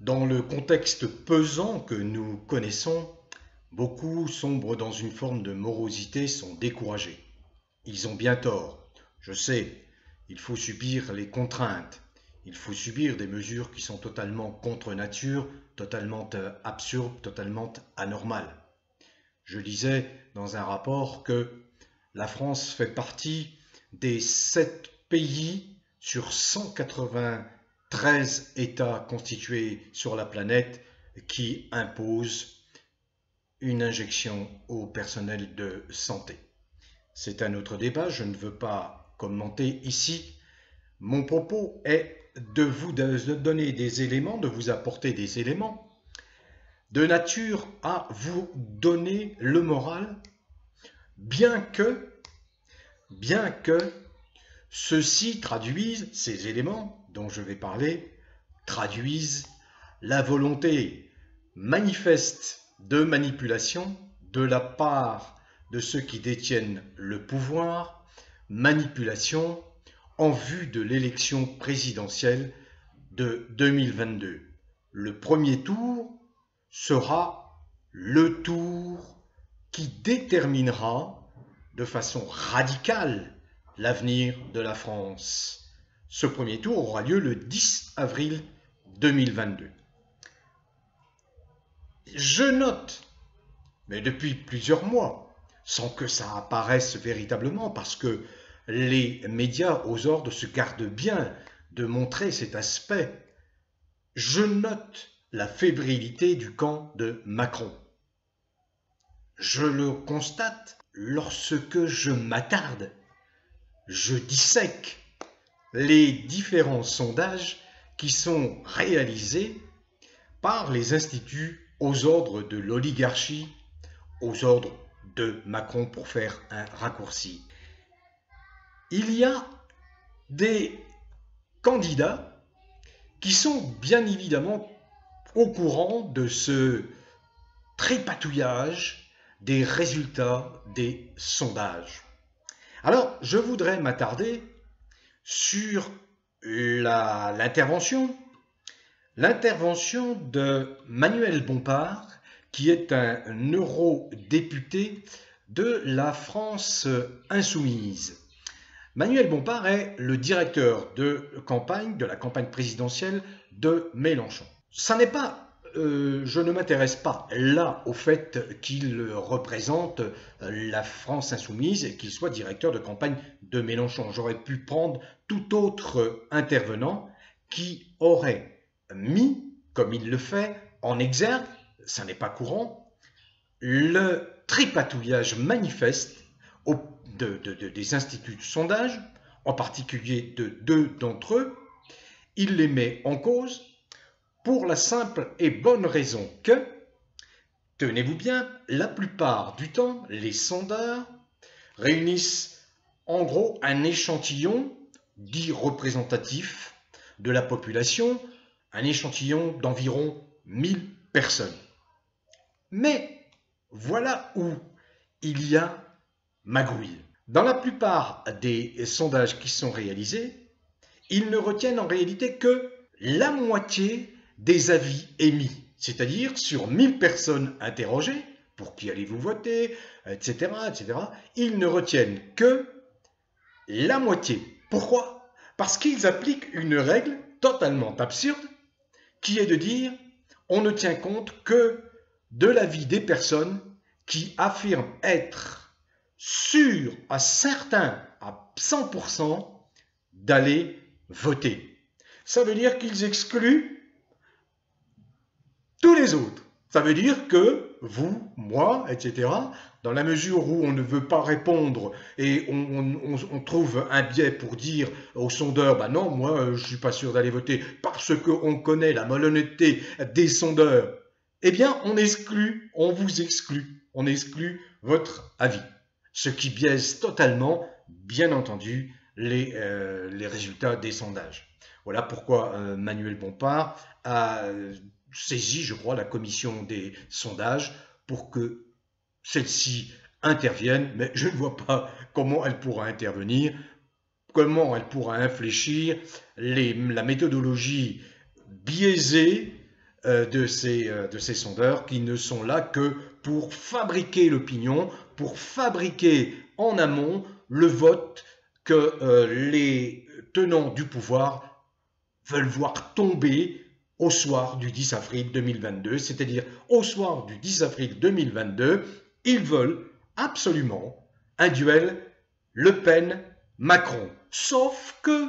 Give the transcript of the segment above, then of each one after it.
Dans le contexte pesant que nous connaissons, beaucoup sombrent dans une forme de morosité, sont découragés. Ils ont bien tort. Je sais, il faut subir les contraintes. Il faut subir des mesures qui sont totalement contre nature, totalement absurdes, totalement anormales. Je lisais dans un rapport que la France fait partie des 7 pays sur 193 États constitués sur la planète qui imposent une injection au personnel de santé. C'est un autre débat, je ne veux pas commenter ici. Mon propos est de vous donner des éléments, de vous apporter des éléments de nature à vous donner le moral, bien que ceux-ci traduisent, ces éléments dont je vais parler, traduisent la volonté manifeste de manipulation de la part de ceux qui détiennent le pouvoir, manipulation en vue de l'élection présidentielle de 2022. Le premier tour sera le tour qui déterminera de façon radicale l'avenir de la France. Ce premier tour aura lieu le 10 avril 2022. Je note, mais depuis plusieurs mois, sans que ça apparaisse véritablement, parce que les médias aux ordres se gardent bien de montrer cet aspect, je note la fébrilité du camp de Macron. Je le constate lorsque je m'attarde, je dissèque les différents sondages qui sont réalisés par les instituts aux ordres de l'oligarchie, aux ordres de Macron pour faire un raccourci. Il y a des candidats qui sont bien évidemment au courant de ce tripatouillage des résultats des sondages. Alors, je voudrais m'attarder sur l'intervention de Manuel Bompard, qui est un eurodéputé de la France insoumise. Manuel Bompard est le directeur de la campagne présidentielle de Mélenchon. Ça n'est pas je ne m'intéresse pas là au fait qu'il représente la France insoumise et qu'il soit directeur de campagne de Mélenchon. J'aurais pu prendre tout autre intervenant qui aurait mis, comme il le fait, en exergue, ça n'est pas courant, le tripatouillage manifeste des instituts de sondage, en particulier de 2 d'entre eux. Il les met en cause pour la simple et bonne raison que, tenez-vous bien, la plupart du temps, les sondeurs réunissent en gros un échantillon dit représentatif de la population, un échantillon d'environ 1000 personnes. Mais voilà où il y a magouille. Dans la plupart des sondages qui sont réalisés, ils ne retiennent en réalité que la moitié des avis émis, c'est-à-dire sur 1000 personnes interrogées, pour qui allez-vous voter, etc., ils ne retiennent que la moitié. Pourquoi? Parce qu'ils appliquent une règle totalement absurde, qui est de dire on ne tient compte que de l'avis des personnes qui affirment être sûres à 100% d'aller voter. Ça veut dire qu'ils excluent tous les autres. Ça veut dire que vous, moi, etc., dans la mesure où on ne veut pas répondre et on trouve un biais pour dire aux sondeurs, bah non, moi, je ne suis pas sûr d'aller voter parce qu'on connaît la malhonnêteté des sondeurs, eh bien, on vous exclut, on exclut votre avis. Ce qui biaise totalement, bien entendu, les résultats des sondages. Voilà pourquoi Manuel Bompard a saisi, je crois, la commission des sondages pour que celle-ci intervienne, mais je ne vois pas comment elle pourra intervenir, comment elle pourra infléchir la méthodologie biaisée de ces sondeurs qui ne sont là que pour fabriquer l'opinion, pour fabriquer en amont le vote que les tenants du pouvoir veulent voir tomber au soir du 10 avril 2022, c'est-à-dire au soir du 10 avril 2022, ils veulent absolument un duel Le Pen-Macron. Sauf que,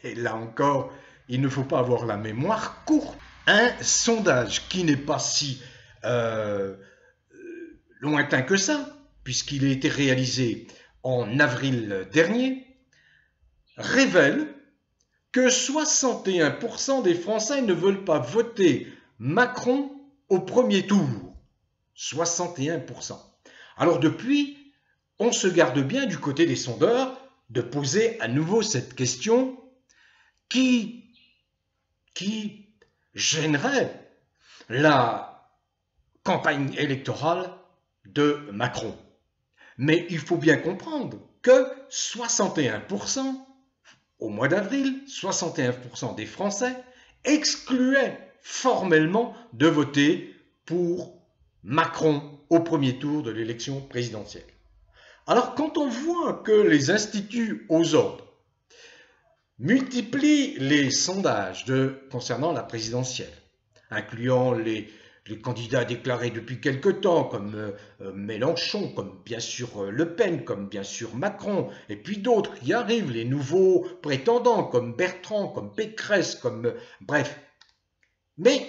et là encore, il ne faut pas avoir la mémoire courte, un sondage qui n'est pas si lointain que ça, puisqu'il a été réalisé en avril dernier, révèle que 61% des Français ne veulent pas voter Macron au premier tour. 61%. Alors depuis, on se garde bien du côté des sondeurs de poser à nouveau cette question qui gênerait la campagne électorale de Macron. Mais il faut bien comprendre que 61%, au mois d'avril, 61% des Français excluaient formellement de voter pour Macron au premier tour de l'élection présidentielle. Alors quand on voit que les instituts aux ordres multiplient les sondages concernant la présidentielle, incluant les candidats déclarés depuis quelque temps, comme Mélenchon, comme bien sûr Le Pen, comme bien sûr Macron, et puis d'autres qui arrivent, les nouveaux prétendants, comme Bertrand, comme Pécresse, comme... bref. Mais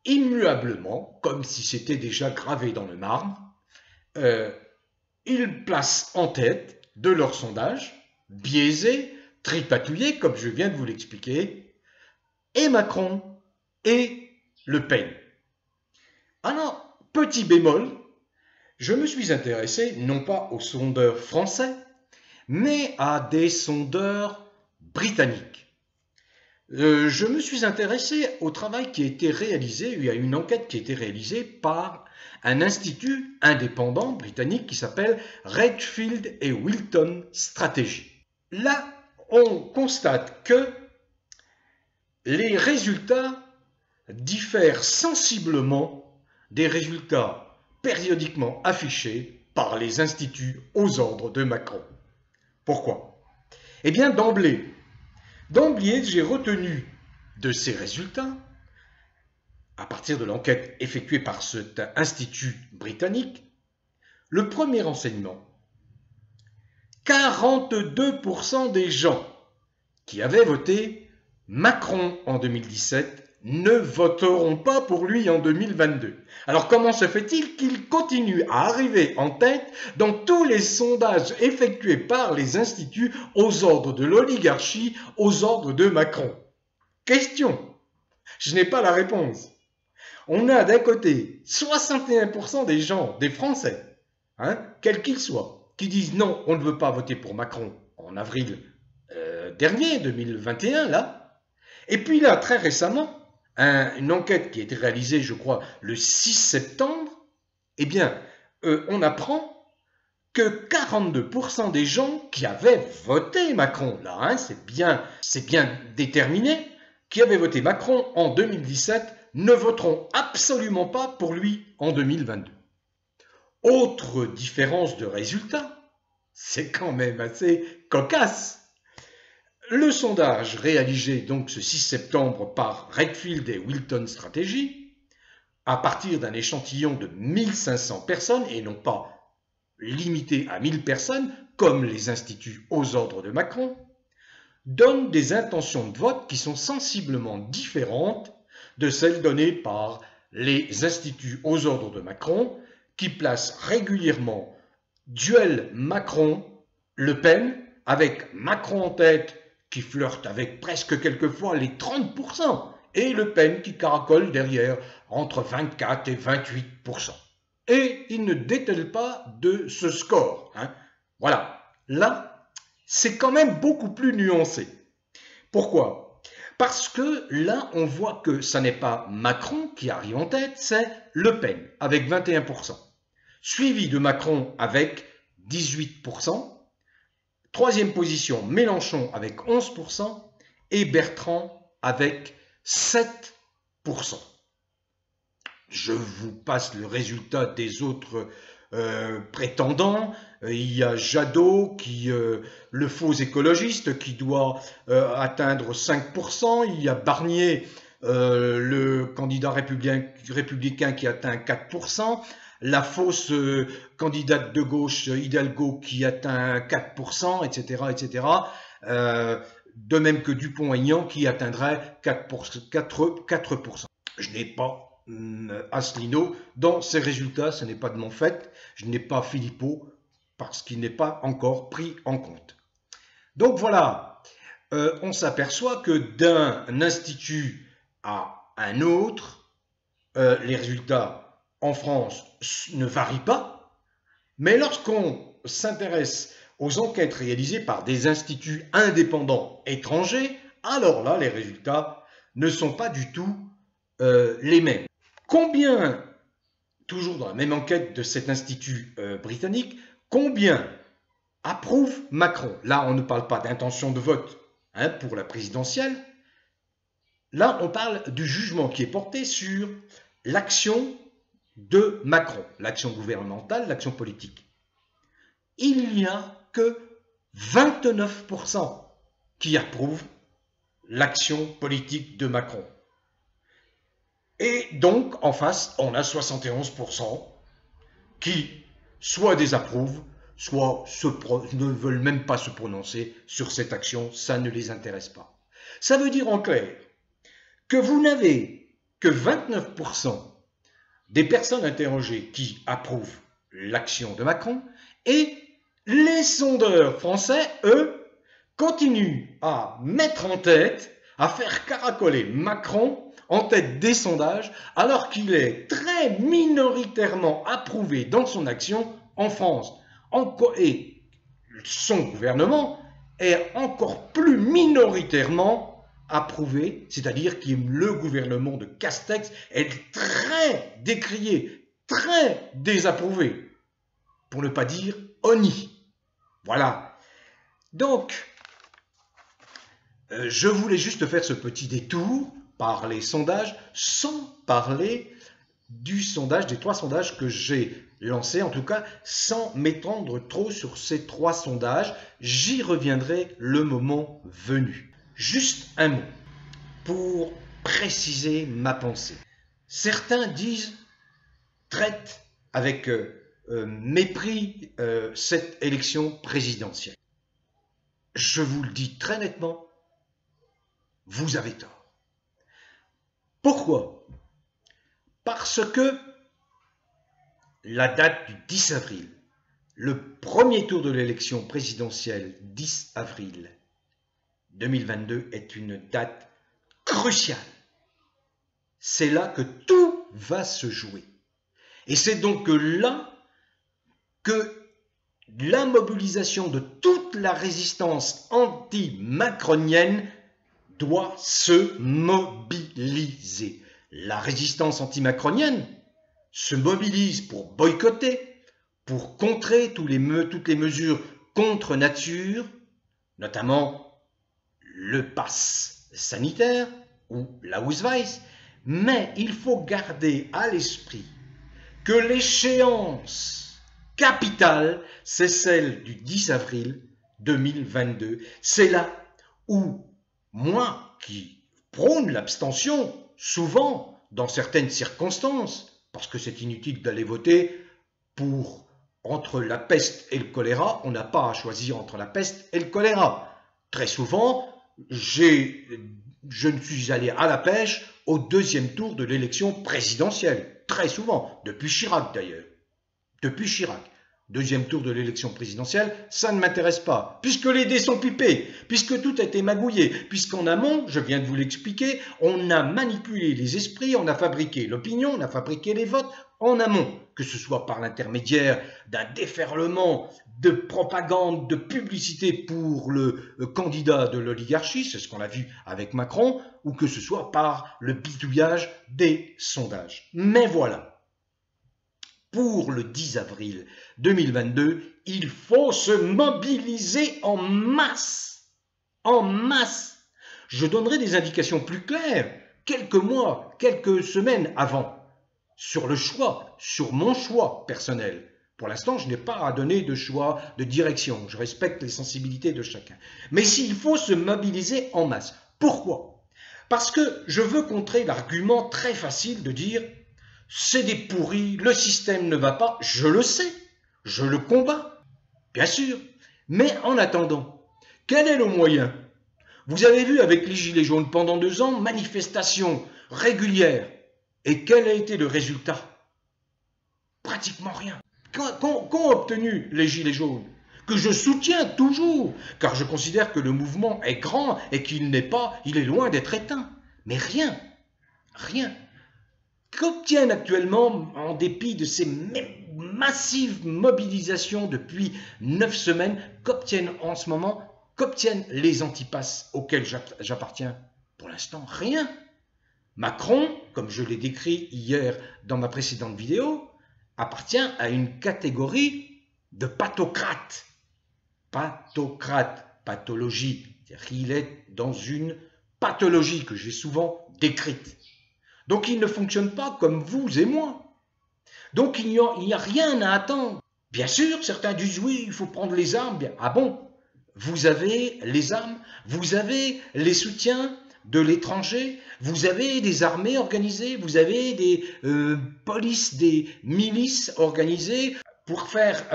immuablement, comme si c'était déjà gravé dans le marbre, ils placent en tête de leur sondage, biaisé, tripatouillé, comme je viens de vous l'expliquer, et Macron et Le Pen. Alors, petit bémol, je me suis intéressé non pas aux sondeurs français, mais à des sondeurs britanniques. Je me suis intéressé au travail qui a été réalisé, il y a une enquête qui a été réalisée par un institut indépendant britannique qui s'appelle Redfield et Wilton Strategy. Là, on constate que les résultats diffèrent sensiblement des résultats périodiquement affichés par les instituts aux ordres de Macron. Pourquoi? Eh bien, d'emblée, j'ai retenu de ces résultats, à partir de l'enquête effectuée par cet institut britannique, le premier renseignement. 42% des gens qui avaient voté Macron en 2017 ne voteront pas pour lui en 2022. Alors comment se fait-il qu'il continue à arriver en tête dans tous les sondages effectués par les instituts aux ordres de l'oligarchie, aux ordres de Macron? Question. Je n'ai pas la réponse. On a d'un côté 61% des gens, des Français, quels qu'ils soient, qui disent non, on ne veut pas voter pour Macron en avril dernier, 2021, là. Et puis là, très récemment, une enquête qui a été réalisée, je crois, le 6 septembre, eh bien, on apprend que 42% des gens qui avaient voté Macron, là, c'est bien déterminé, qui avaient voté Macron en 2017, ne voteront absolument pas pour lui en 2022. Autre différence de résultat, c'est quand même assez cocasse. Le sondage réalisé donc ce 6 septembre par Redfield et Wilton Strategy, à partir d'un échantillon de 1500 personnes, et non pas limité à 1000 personnes, comme les instituts aux ordres de Macron, donne des intentions de vote qui sont sensiblement différentes de celles données par les instituts aux ordres de Macron, qui placent régulièrement duel Macron-Le Pen, avec Macron en tête, qui flirte avec presque quelquefois les 30%, et Le Pen qui caracole derrière entre 24 et 28%. Et il ne détale pas de ce score. Voilà, là, c'est quand même beaucoup plus nuancé. Pourquoi? Parce que là, on voit que ça n'est pas Macron qui arrive en tête, c'est Le Pen, avec 21%, suivi de Macron avec 18%, troisième position, Mélenchon avec 11% et Bertrand avec 7%. Je vous passe le résultat des autres prétendants. Il y a Jadot, le faux écologiste, qui doit atteindre 5%. Il y a Barnier, le candidat républicain qui atteint 4%. La fausse candidate de gauche, Hidalgo, qui atteint 4%, etc. etc. De même que Dupont-Aignan, qui atteindrait 4%. Je n'ai pas Asselineau dans ces résultats, ce n'est pas de mon fait. Je n'ai pas Philippot parce qu'il n'est pas encore pris en compte. Donc voilà, on s'aperçoit que d'un institut à un autre, les résultats en France ne varient pas, mais lorsqu'on s'intéresse aux enquêtes réalisées par des instituts indépendants étrangers, alors là, les résultats ne sont pas du tout les mêmes. Combien, toujours dans la même enquête de cet institut britannique, combien approuve Macron? Là, on ne parle pas d'intention de vote pour la présidentielle. Là, on parle du jugement qui est porté sur l'action de Macron, l'action gouvernementale, l'action politique. Il n'y a que 29% qui approuvent l'action politique de Macron. Et donc, en face, on a 71% qui soit désapprouvent, soit ne veulent même pas se prononcer sur cette action, ça ne les intéresse pas. Ça veut dire en clair que vous n'avez que 29% des personnes interrogées qui approuvent l'action de Macron et les sondeurs français, eux, continuent à mettre en tête, à faire caracoler Macron en tête des sondages, alors qu'il est très minoritairement approuvé dans son action en France. Et son gouvernement est encore plus minoritairement approuvé, c'est-à-dire que le gouvernement de Castex est très décrié, très désapprouvé, pour ne pas dire honni. Voilà. Donc, je voulais juste faire ce petit détour par les sondages, sans parler du sondage, des 3 sondages que j'ai lancés, en tout cas sans m'étendre trop sur ces 3 sondages. J'y reviendrai le moment venu. Juste un mot pour préciser ma pensée. Certains traitent avec mépris cette élection présidentielle. Je vous le dis très nettement, vous avez tort. Pourquoi? Parce que la date du 10 avril, le premier tour de l'élection présidentielle, 10 avril 2022, est une date cruciale. C'est là que tout va se jouer. Et c'est donc là que la mobilisation de toute la résistance anti-macronienne doit se mobiliser. La résistance anti-macronienne se mobilise pour boycotter, pour contrer toutes les mesures contre nature, notamment le pass sanitaire ou l'Ausweis, mais il faut garder à l'esprit que l'échéance capitale, c'est celle du 10 avril 2022. C'est là où moi qui prône l'abstention, souvent dans certaines circonstances, parce que c'est inutile d'aller voter entre la peste et le choléra, on n'a pas à choisir entre la peste et le choléra. Très souvent, je ne suis allé à la pêche au 2e tour de l'élection présidentielle. Très souvent, depuis Chirac d'ailleurs. Depuis Chirac. 2e tour de l'élection présidentielle, ça ne m'intéresse pas, puisque les dés sont pipés, puisque tout a été magouillé, puisqu'en amont, je viens de vous l'expliquer, on a manipulé les esprits, on a fabriqué l'opinion, on a fabriqué les votes en amont, que ce soit par l'intermédiaire d'un déferlement de propagande, de publicité pour le candidat de l'oligarchie, c'est ce qu'on a vu avec Macron, ou que ce soit par le bidouillage des sondages. Mais voilà. Pour le 10 avril 2022, il faut se mobiliser en masse. En masse. Je donnerai des indications plus claires quelques mois, quelques semaines avant, sur le choix, sur mon choix personnel. Pour l'instant, je n'ai pas à donner de choix, de direction. Je respecte les sensibilités de chacun. Mais s'il faut se mobiliser en masse. Pourquoi? Parce que je veux contrer l'argument très facile de dire « c'est des pourris, le système ne va pas ». Je le sais, je le combats, bien sûr. Mais en attendant, quel est le moyen? Vous avez vu avec les Gilets jaunes pendant 2 ans, manifestations régulières. Et quel a été le résultat? Pratiquement rien. Qu'ont obtenu les Gilets jaunes? Que je soutiens toujours, car je considère que le mouvement est grand et qu'il n'est pas, il est loin d'être éteint. Mais rien, rien. Qu'obtiennent actuellement, en dépit de ces massives mobilisations depuis 9 semaines, qu'obtiennent en ce moment, qu'obtiennent les antipasses auxquels j'appartiens? Pour l'instant, rien. Macron, comme je l'ai décrit hier dans ma précédente vidéo, appartient à une catégorie de pathocrates. Pathocrate, pathologie, c'est-à-dire qu'il est dans une pathologie que j'ai souvent décrite. Donc il ne fonctionne pas comme vous et moi. Donc il n'y a rien à attendre. Bien sûr, certains disent oui, il faut prendre les armes. Bien. Ah bon? Vous avez les armes, vous avez les soutiens de l'étranger, vous avez des armées organisées, vous avez des polices, des milices organisées pour faire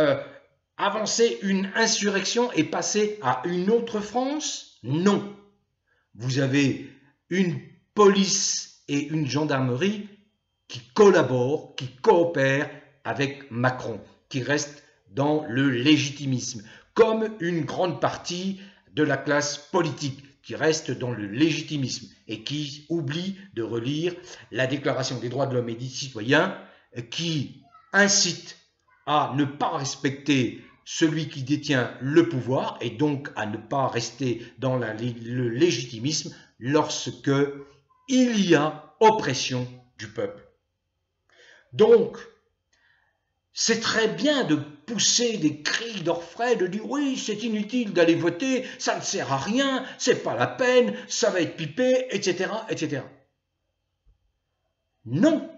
avancer une insurrection et passer à une autre France? Non. Vous avez une police et une gendarmerie qui collaborent, qui coopèrent avec Macron, qui restent dans le légitimisme, comme une grande partie de la classe politique qui reste dans le légitimisme et qui oublie de relire la Déclaration des droits de l'homme et des citoyens, qui incite à ne pas respecter celui qui détient le pouvoir et donc à ne pas rester dans le légitimisme lorsque il y a oppression du peuple. Donc, c'est très bien de pousser des cris d'orfraie, de dire oui, c'est inutile d'aller voter, ça ne sert à rien, c'est pas la peine, ça va être pipé, etc., etc. Non.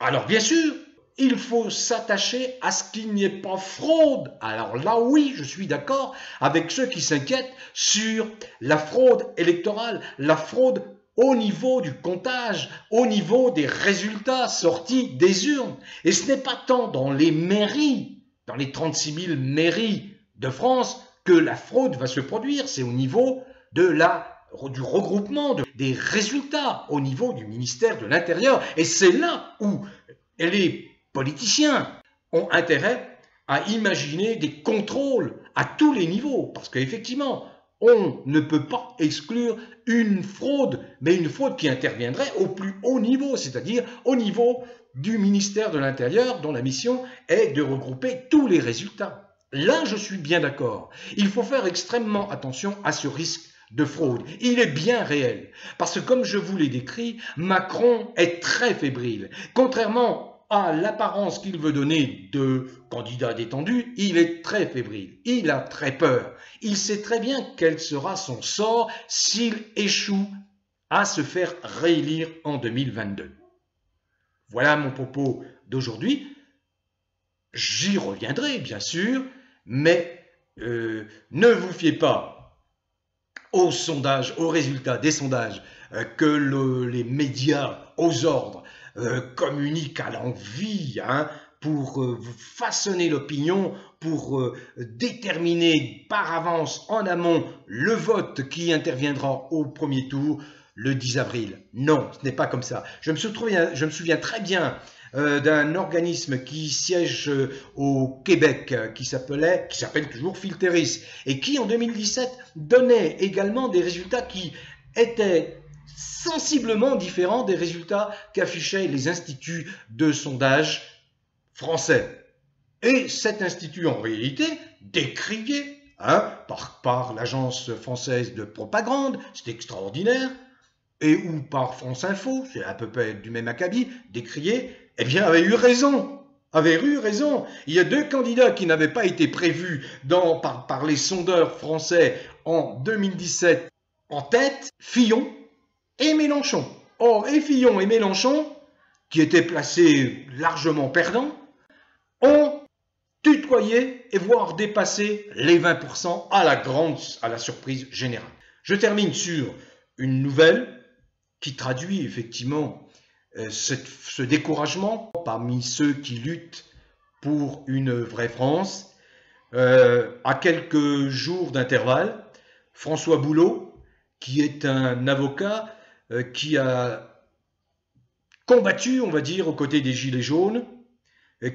Alors bien sûr, il faut s'attacher à ce qu'il n'y ait pas fraude. Alors là, oui, je suis d'accord avec ceux qui s'inquiètent sur la fraude électorale, la fraude au niveau du comptage, au niveau des résultats sortis des urnes. Et ce n'est pas tant dans les mairies, dans les 36 000 mairies de France, que la fraude va se produire. C'est au niveau du regroupement des résultats, au niveau du ministère de l'Intérieur. Et c'est là où les politiciens ont intérêt à imaginer des contrôles à tous les niveaux. Parce qu'effectivement, on ne peut pas exclure une fraude, mais une fraude qui interviendrait au plus haut niveau, c'est-à-dire au niveau du ministère de l'Intérieur, dont la mission est de regrouper tous les résultats. Là, je suis bien d'accord. Il faut faire extrêmement attention à ce risque de fraude. Il est bien réel, parce que comme je vous l'ai décrit, Macron est très fébrile. Contrairement à l'apparence qu'il veut donner de candidat détendu, il est très fébrile, il a très peur. Il sait très bien quel sera son sort s'il échoue à se faire réélire en 2022. Voilà mon propos d'aujourd'hui. J'y reviendrai, bien sûr, mais ne vous fiez pas aux sondages, aux résultats des sondages que les médias aux ordres communiquent à l'envi, pour vous façonner l'opinion, pour déterminer par avance, en amont, le vote qui interviendra au premier tour le 10 avril. Non, ce n'est pas comme ça. Je me souviens très bien d'un organisme qui siège au Québec, qui s'appelle toujours Filteris, et qui en 2017 donnait également des résultats qui étaient sensiblement différents des résultats qu'affichaient les instituts de sondage français. Et cet institut, en réalité, décrié par l'agence française de propagande, c'est extraordinaire, et ou par France Info, c'est à peu près du même acabit, décrié, eh bien, avait eu raison. Il y a 2 candidats qui n'avaient pas été prévus par les sondeurs français en 2017 en tête, Fillon et Mélenchon. Or, et Fillon et Mélenchon, qui étaient placés largement perdants, ont tutoyé et voire dépassé les 20% à la surprise générale. Je termine sur une nouvelle qui traduit effectivement ce découragement parmi ceux qui luttent pour une vraie France. À quelques jours d'intervalle, François Boulot, qui est un avocat qui a combattu, on va dire, aux côtés des Gilets jaunes,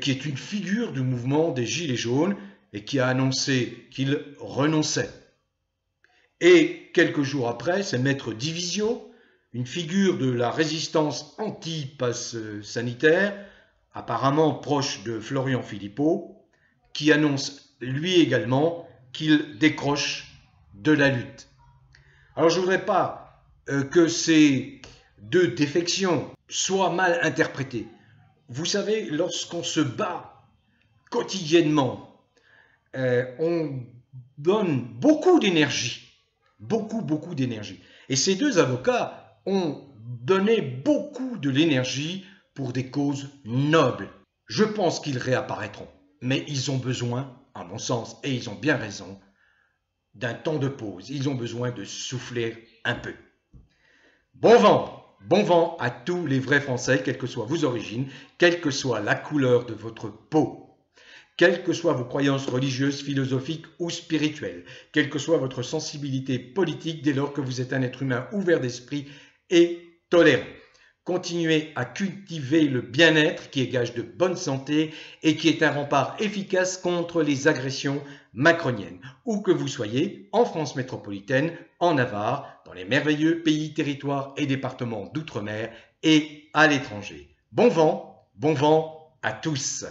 qui est une figure du mouvement des Gilets jaunes et qui a annoncé qu'il renonçait. Et quelques jours après, c'est Maître Divisio, une figure de la résistance anti-pass sanitaire, apparemment proche de Florian Philippot, qui annonce lui également qu'il décroche de la lutte. Alors je ne voudrais pas que ces deux défections soient mal interprétées. Vous savez, lorsqu'on se bat quotidiennement, on donne beaucoup d'énergie, beaucoup d'énergie. Et ces deux avocats ont donné beaucoup de l'énergie pour des causes nobles. Je pense qu'ils réapparaîtront, mais ils ont besoin, à mon sens, et ils ont bien raison, d'un temps de pause. Ils ont besoin de souffler un peu. Bon vent à tous les vrais Français, quelles que soient vos origines, quelle que soit la couleur de votre peau, quelles que soient vos croyances religieuses, philosophiques ou spirituelles, quelle que soit votre sensibilité politique dès lors que vous êtes un être humain ouvert d'esprit et tolérant. Continuez à cultiver le bien-être qui est gage de bonne santé et qui est un rempart efficace contre les agressions macroniennes. Où que vous soyez, en France métropolitaine, en Navarre, dans les merveilleux pays, territoires et départements d'outre-mer et à l'étranger. Bon vent à tous!